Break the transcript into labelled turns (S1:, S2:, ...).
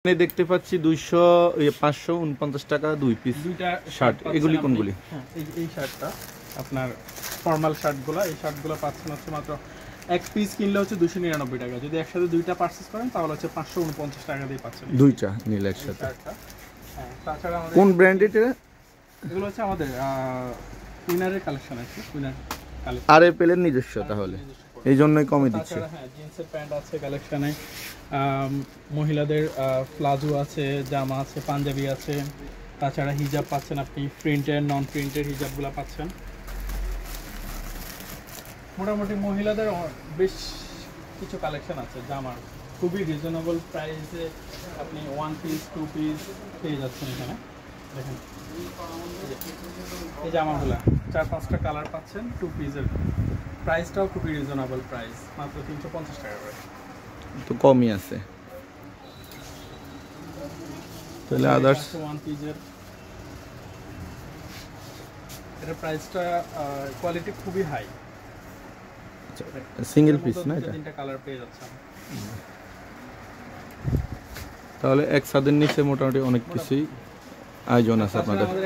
S1: দেখতে পাচ্ছি 549 টাকা 2 পিস
S2: দুইটা
S1: শার্ট। এগুলি কোনগুলি?
S2: হ্যাঁ, এই শার্টটা আপনার ফর্মাল শার্টগুলো, এই শার্টগুলো পাচ্ছেন হচ্ছে মাত্র এক পিস কিনলে হচ্ছে 299 টাকা। যদি একসাথে দুইটা পারচেজ করেন তাহলে হচ্ছে 549 টাকা দিয়ে পাচ্ছেন
S1: দুইটা নিলে একসাথে।
S2: হ্যাঁ, তাছাড়া আমাদের
S1: কোন ব্র্যান্ড এটা?
S2: এগুলো হচ্ছে আমাদের উইনারের কালেকশন আছে, উইনার কালেকশন।
S1: আর এর নিজস্ব, তাহলে এই জন্যই কমে দিচ্ছে।
S2: তাছাড়া হ্যাঁ, জিন্সের প্যান্ট আছে কালেকশনে, মহিলাদের প্লাজো আছে, জামা আছে, পাঞ্জাবি আছে। তাছাড়া হিজাব পাচ্ছেন আপনি, প্রিন্টের নন প্রিন্টের হিজাবগুলো পাচ্ছেন। মোটামুটি মহিলাদের বেশ কিছু কালেকশন আছে জামার, খুবই রিজনেবল প্রাইসে আপনি 1 পিস 2 পিস পেয়ে যাচ্ছেন এখানে। দেখেন এই জামাগুলো 4-5টা কালার পাচ্ছেন 2 পিসের, প্রাইসটাও খুবই রিজনেবল প্রাইস, মাত্র 350 টাকা করে।
S1: তো কমই আছে তাহলে। আদার্স
S2: 1 পিসের এর প্রাইসটা কোয়ালিটি খুবই হাই।
S1: সিঙ্গেল পিস না এটা?
S2: 3টা কালার পেয়ে যাচ্ছেন।
S1: তাহলে এক ছাদের নিচে মোটামুটি অনেক কিছুই আয়োজন আছে আপনাদের।